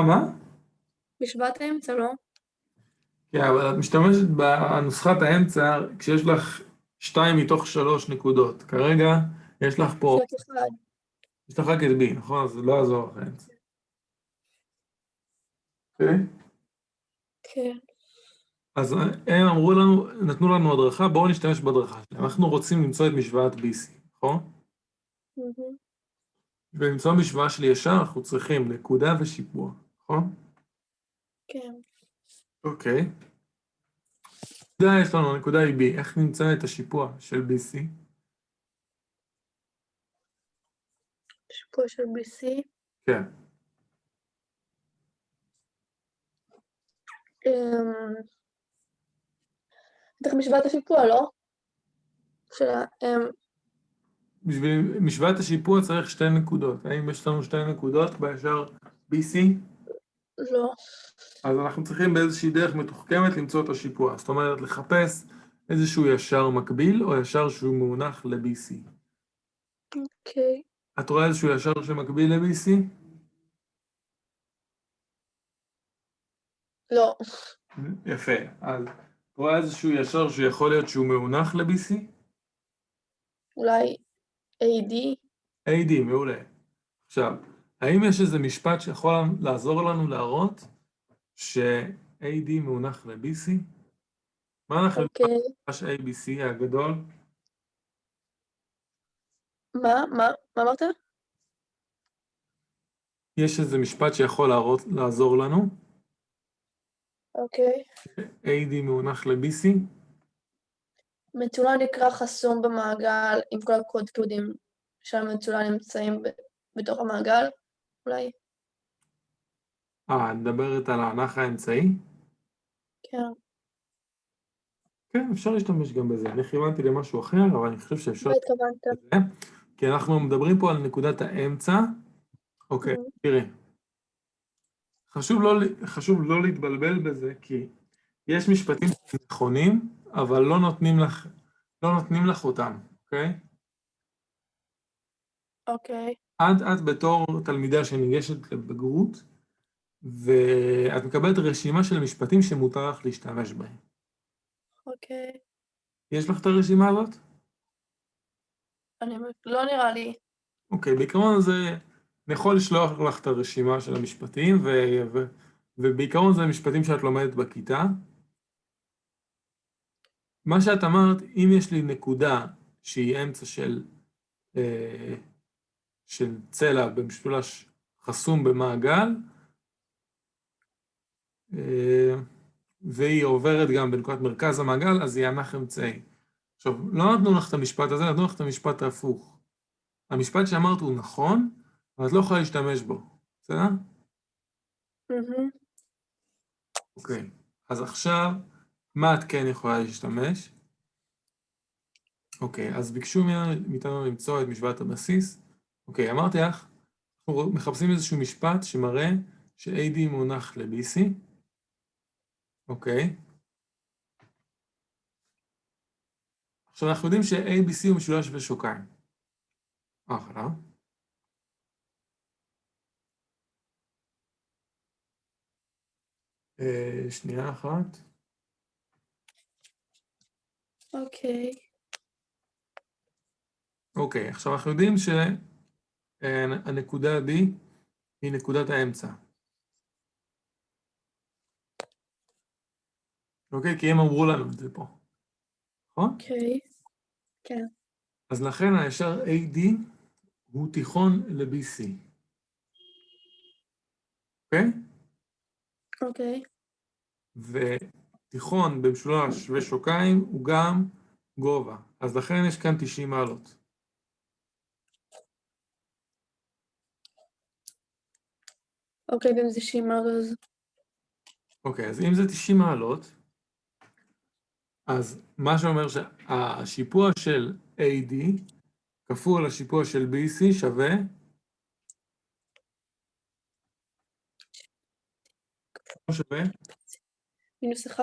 משוואת האמצע, לא? כן, אבל את משתמשת בנוסחת האמצע כשיש לך 2 מתוך 3 נקודות. כרגע יש לך פה, רק אחד. יש לך רק את B, נכון? אז זה לא יעזור לך האמצע. אוקיי? כן. אז הם אמרו לנו, נתנו לנו הדרכה, בואו נשתמש בדרכה שלהם. אנחנו רוצים למצוא את משוואת BC, נכון? ולמצוא משוואה של ישר אנחנו צריכים נקודה ושיפוע, נכון? כן. אוקיי. יש לנו, הנקודה היא B, איך נמצא את השיפוע של BC? שיפוע של BC. כן. בטח משוואת השיפוע, לא? בשביל משוואת השיפוע צריך 2 נקודות. האם יש לנו 2 נקודות בישר BC? לא. אז אנחנו צריכים באיזושהי דרך מתוחכמת למצוא את השיפוע. זאת אומרת, לחפש איזשהו ישר מקביל או ישר שהוא מונח ל-BC. אוקיי. את רואה איזשהו ישר שמקביל ל-BC? לא. יפה. אז את רואה איזשהו ישר שיכול להיות שהוא מונח ל-BC? אולי AD? AD, מעולה. עכשיו, האם יש איזה משפט שיכול לעזור לנו להראות ש-AD מונח ל-BC? מה אנחנו נקרא ABC הגדול? מה אמרת? יש איזה משפט שיכול לעזור לנו. אוקיי. AD מונח ל-BC. מצולע נקרא חסום במעגל עם כל הקודקודים שהמצולע נמצאים בתוך המעגל, אולי? מדברת על האנך האמצעי? כן. כן, אפשר להשתמש גם בזה. אני כיוונתי למשהו אחר, אבל אני חושב שאפשר מה התכוונת? בזה. כי אנחנו מדברים פה על נקודת האמצע. אוקיי, תראי. חשוב לא להתבלבל בזה, כי יש משפטים נכונים, אבל לא נותנים לך אותם, אוקיי? אוקיי. את בתור תלמידה שניגשת לבגרות, ואת מקבלת רשימה של משפטים שמותר לך להשתמש בהם. אוקיי. יש לך את הרשימה הזאת? לא נראה לי. אוקיי, בעיקרון זה, אני יכול לשלוח לך את הרשימה של המשפטים, ובעיקרון זה משפטים שאת לומדת בכיתה. מה שאת אמרת, אם יש לי נקודה שהיא אמצע של צלע במשולש חסום במעגל, והיא עוברת גם בנקודת מרכז המעגל, אז היא אנך אמצעי. עכשיו, לא נתנו לך את המשפט הזה, נתנו לך את המשפט ההפוך. המשפט שאמרת הוא נכון, אבל את לא יכולה להשתמש בו. בסדר? אוקיי. אז עכשיו, מה את כן יכולה להשתמש? אוקיי, אז ביקשו מאיתנו למצוא את משוואת הבסיס. אוקיי, אמרתי לך, אנחנו מחפשים איזשהו משפט שמראה ש-AD מונח ל-BC. אוקיי. עכשיו אנחנו יודעים ש-ABC הוא משולש ושוקיים. אחלה. שנייה אחת. אוקיי. אוקיי, עכשיו אנחנו יודעים שהנקודה D היא נקודת האמצע. אוקיי, כי הם אמרו לנו את זה פה. נכון? אוקיי. כן. אז לכן הישר AD הוא תיכון ל-BC. אוקיי? אוקיי. ותיכון במשולש ושוקיים הוא גם גובה. אז לכן יש כאן 90 מעלות. אוקיי, ואם זה שימר אז... אוקיי, אז אם זה 90 מעלות, אז מה שאומר שהשיפוע של AD כפול השיפוע של BC שווה -1?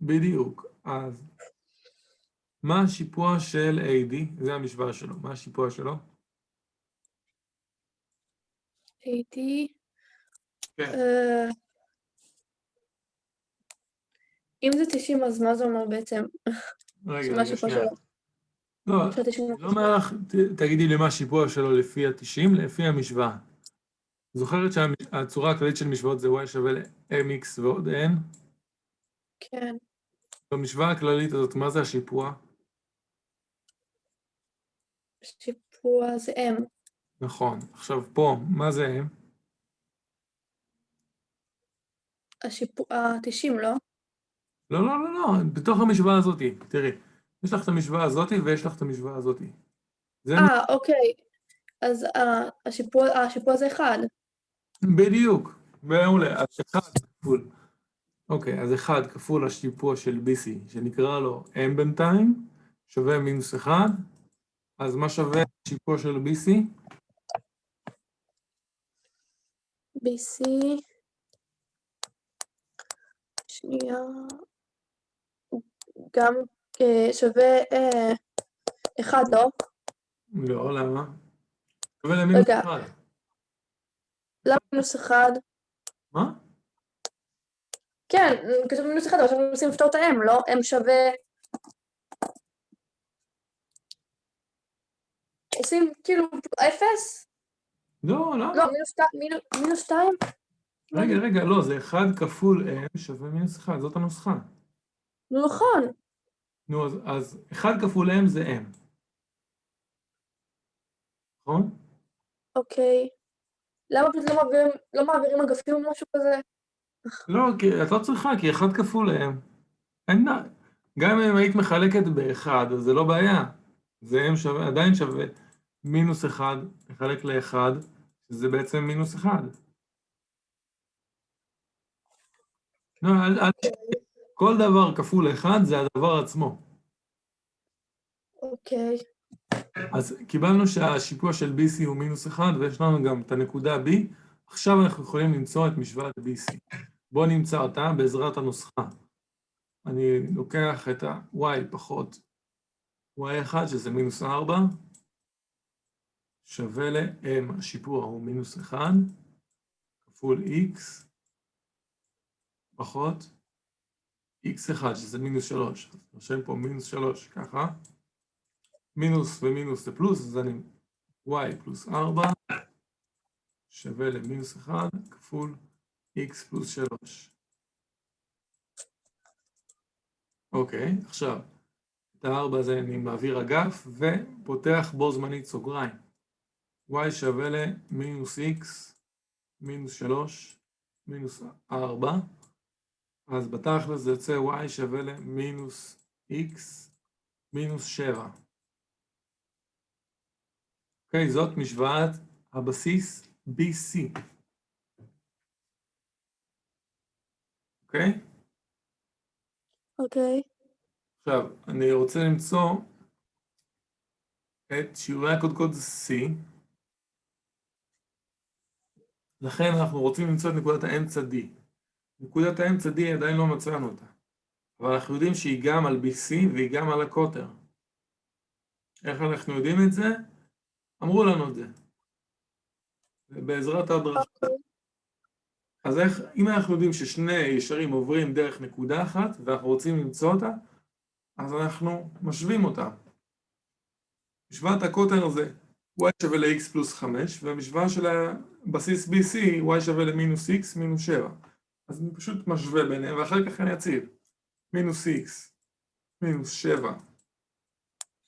בדיוק. אז מה השיפוע של AD? זה המשוואה שלו. מה השיפוע שלו? AD... כן. אם זה 90, אז מה זה אומר בעצם? רגע, שנייה. שלו. לא, לא אומר לך, תגידי לי מה השיפוע שלו לפי ה-90, לפי המשוואה. זוכרת שהצורה הכללית של משוואות זה y שווה ל-mx ועוד n? כן. במשוואה הכללית הזאת, מה זה השיפוע? שיפוע זה m. נכון. עכשיו פה, מה זה m? השיפוע... 90, לא? לא, לא, לא, לא, בתוך המשוואה הזאת. תראי, יש לך את המשוואה הזאת ויש לך את המשוואה הזאת. אוקיי. אז השיפוע זה 1. בדיוק. מעולה. אז 1 כפול. אוקיי, אז 1 כפול השיפוע של BC, שנקרא לו m בינתיים, שווה -1. אז מה שווה השיפוע של BC? BC... שנייה... גם שווה 1, לא? לא, למה? שווה ל-1. למה -1? מה? כן, כתוב -1, אבל עכשיו מנסים לפתור את ה-m, לא? m שווה... עושים כאילו 0? לא, לא. לא, -2? רגע, לא, זה 1 כפול m שווה -1, זאת הנוסחה. נו, נכון. נו, אז 1 כפול m זה m. נכון? אוקיי. למה פשוט לא מעבירים אגפים או משהו כזה? לא, כי את לא צריכה, כי 1 כפול m. גם אם היית מחלקת ב-1, אז זה לא בעיה. זה m עדיין שווה מינוס 1, לחלק ל-1, שזה בעצם מינוס 1. לא, כל דבר כפול 1 זה הדבר עצמו. אוקיי. אז קיבלנו שהשיפוע של BC הוא מינוס 1, ויש לנו גם את הנקודה B. עכשיו אנחנו יכולים למצוא את משוואת BC. בואו נמצא אותה בעזרת הנוסחה. אני לוקח את ה-y פחות y1, שזה מינוס 4, שווה ל-m, השיפוע הוא מינוס 1, כפול x, פחות x1, שזה מינוס 3. אז נרשם פה מינוס 3, ככה. מינוס ומינוס זה פלוס, אז אני y פלוס 4, שווה למינוס 1, כפול x פלוס 3. אוקיי, עכשיו, את ה-4 הזה אני מעביר אגף, ופותח בו זמנית סוגריים. y שווה למינוס x, מינוס 3, מינוס 4. אז בתכל'ס זה יוצא y שווה למינוס x, מינוס 7. אוקיי, זאת משוואת הבסיס BC. אוקיי? אוקיי. עכשיו, אני רוצה למצוא את שיעורי הקודקוד C. לכן אנחנו רוצים למצוא את נקודת האמצע D. נקודת האמצע D עדיין לא מצאנו אותה. אבל אנחנו יודעים שהיא גם על BC והיא גם על הקוטר. איך אנחנו יודעים את זה? אמרו לנו את זה. בעזרת ההדרכה. אז אם אנחנו יודעים ששני ישרים עוברים דרך נקודה אחת ואנחנו רוצים למצוא אותה, אז אנחנו משווים אותה. משוואת הקוטר זה y שווה ל-x פלוס 5, והמשוואה של הבסיס BC, y שווה למינוס x מינוס 7. אז אני פשוט משווה ביניהם, ואחר כך אני אציב מינוס x מינוס 7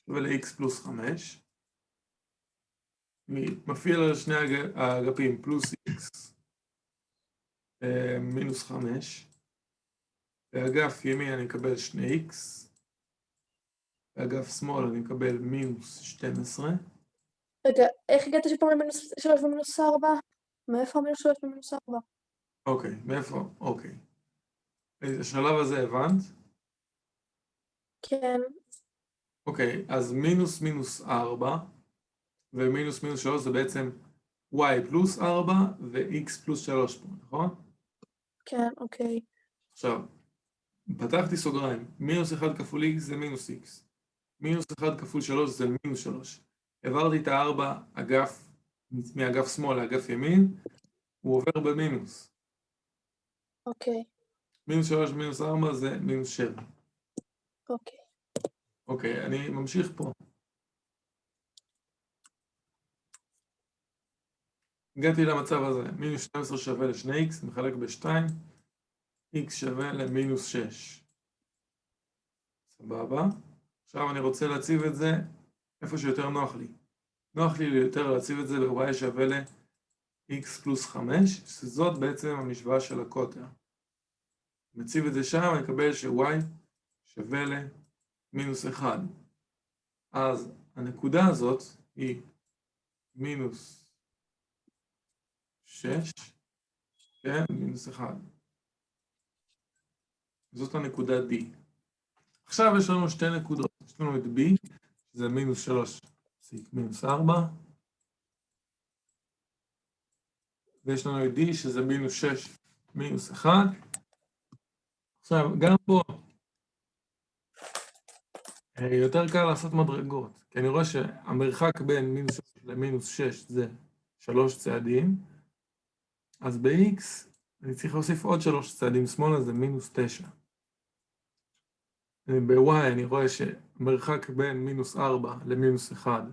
שווה ל-x פלוס 5. אני מפעיל על שני האגפים פלוס x מינוס 5. באגף ימין אני מקבל 2x. באגף שמאל אני מקבל מינוס 12. רגע, איך הגעת שפה למינוס 3 ומינוס 4? מאיפה המינוס 3 ומינוס 4? אוקיי, מאיפה? אוקיי. השלב הזה הבנת? כן. אוקיי, אז מינוס מינוס 4 ומינוס מינוס 3 זה בעצם y פלוס 4 ו-x פלוס 3 פה, נכון? כן, אוקיי. עכשיו, פתחתי סוגריים, מינוס 1 כפול x זה מינוס x, מינוס 1 כפול 3 זה מינוס 3. העברתי את ה-4 אגף, מאגף שמאל לאגף ימין, הוא עובר במינוס. אוקיי. מינוס 3 מינוס 4 זה מינוס 7. אוקיי. אוקיי, אני ממשיך פה. הגעתי למצב הזה, מינוס 12 שווה ל-2x, מחלק ב-2, x שווה למינוס 6. סבבה. עכשיו אני רוצה להציב את זה איפה שיותר נוח לי. נוח לי יותר להציב את זה ב-y שווה ל-x פלוס 5, שזאת בעצם המשוואה של הקוטר. מציב את זה שם, אני אקבל ש-y שווה למינוס 1. אז הנקודה הזאת היא מינוס 6, כן, מינוס 1. זאת הנקודה D. עכשיו יש לנו שתי נקודות. יש לנו את B, שזה מינוס 3, מינוס 4. ויש לנו את D, שזה מינוס 6, מינוס 1. עכשיו, גם פה יותר קל לעשות מדרגות, כי אני רואה שהמרחק בין מינוס 3 למינוס 6 זה 3 צעדים, אז ב-X אני צריך להוסיף עוד 3 צעדים שמאלה, זה מינוס 9. ב-Y אני רואה שמרחק בין מינוס 4 למינוס 1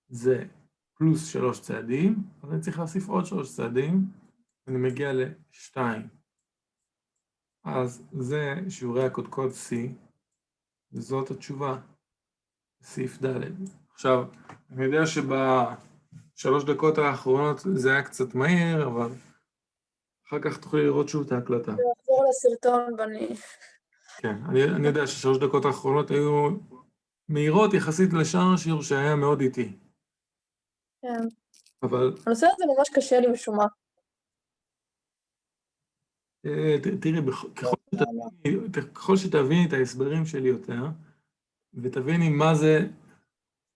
זה פלוס 3 צעדים, אז אני צריך להוסיף עוד 3 צעדים, ואני מגיע ל-2. אז זה שיעורי הקודקוד C, וזאת התשובה, סעיף ד'. עכשיו, אני יודע 3 דקות האחרונות זה היה קצת מהיר, אבל אחר כך תוכלי לראות שוב את ההקלטה. אני אחזור לסרטון ואני... כן, אני יודע ש3 דקות האחרונות היו מהירות יחסית לשאר השיעור שהיה מאוד איטי. כן. אבל הנושא הזה ממש קשה לי משום מה. תראי, ככל שתביני את ההסברים שלי יותר, ותביני מה זה,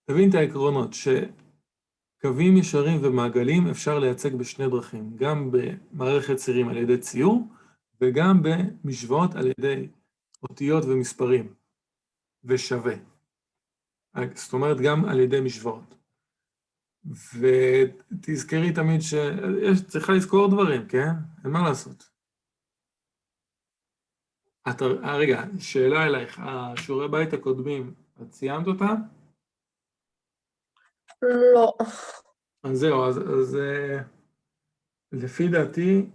תביני את העקרונות, שקווים ישרים ומעגלים אפשר לייצג בשני דרכים, גם במערכת צירים על ידי ציור, וגם במשוואות על ידי אותיות ומספרים, ושווה. זאת אומרת, גם על ידי משוואות. ותזכרי תמיד שצריכה לזכור דברים, כן? אין מה לעשות. רגע, שאלה אלייך, השיעורי בית הקודמים, את סיימת אותה? לא. אז זהו, אז לפי דעתי,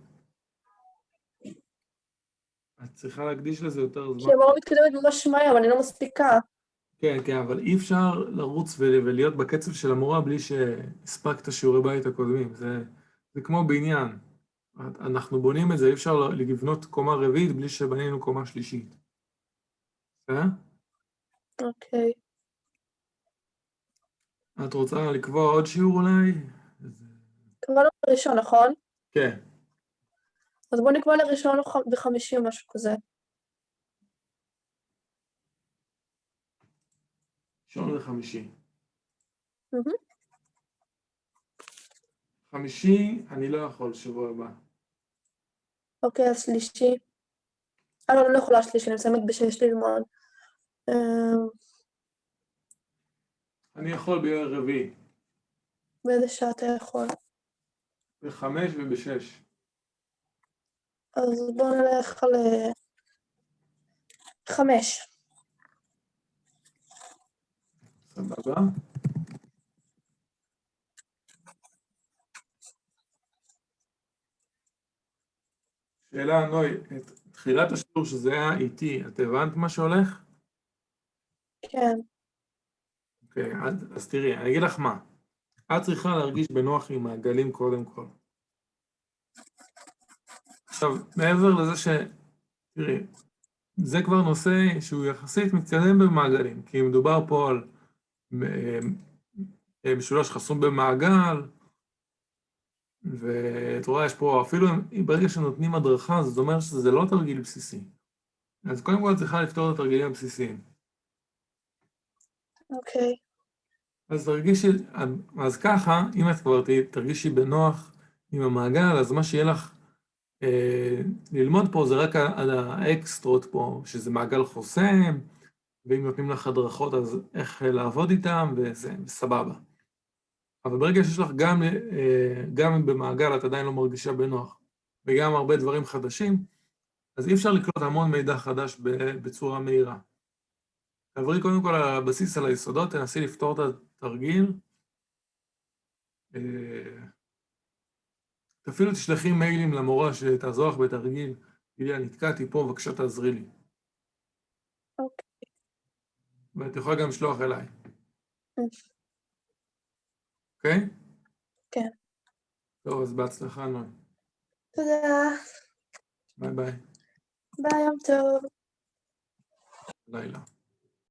את צריכה להקדיש לזה יותר זמן. כי המורה מתקדמת ממש מהר, אבל אני לא מספיקה. כן, כן, אבל אי אפשר לרוץ ולהיות בקצב של המורה בלי שהספקת שיעורי בית הקודמים. זה כמו בעניין. אנחנו בונים את זה, אי אפשר לבנות קומה רביעית בלי שבנינו קומה שלישית. אוקיי. את רוצה לקבוע עוד שיעור אולי? קבענו לראשון, נכון? כן. אז בוא נקבע לראשון וחמישי או משהו כזה. ראשון וחמישי. מהמם. חמישי, אני לא יכול שבוע הבא. אוקיי, אז שלישי. לא, אני לא יכולה שלישי, אני מסיימת ב6 ללמוד. אני יכול ביום רביעי. באיזה שעה אתה יכול? ב5 וב6. אז בוא נלך על 5. סבבה. שאלה, נוי, את תחילת השיעור שזה היה איתי, את הבנת מה שהולך? כן. אוקיי, אז תראי, אני אגיד לך מה. את צריכה להרגיש בנוח עם מעגלים קודם כל. עכשיו, מעבר לזה תראי, זה כבר נושא שהוא יחסית מתקדם במעגלים, כי מדובר פה על משולש חסום במעגל, ואת רואה, יש פה, אפילו ברגע שנותנים הדרכה, זאת אומרת שזה לא תרגיל בסיסי. אז קודם כל צריכה לפתור את התרגילים הבסיסיים. אוקיי. אז תרגישי, אז ככה, אם את כבר תרגישי בנוח עם המעגל, אז מה שיהיה לך ללמוד פה זה רק האקסטרות פה, שזה מעגל חוסם, ואם נותנים לך הדרכות אז איך לעבוד איתם, וזה סבבה. אבל ברגע שיש לך גם במעגל את עדיין לא מרגישה בנוח, וגם הרבה דברים חדשים, אז אי אפשר לקלוט המון מידע חדש בצורה מהירה. תעברי קודם כל על הבסיס, על היסודות, תנסי לפתור את התרגיל. אפילו תשלחי מיילים למורה שתעזור לך בתרגיל, תגידי, אני נתקעתי פה, בבקשה תעזרי לי. אוקיי. ואת יכולה גם לשלוח אליי. אוקיי? כן. טוב, אז בהצלחה, נוי. תודה. ביי ביי. ביי, יום טוב. לילה.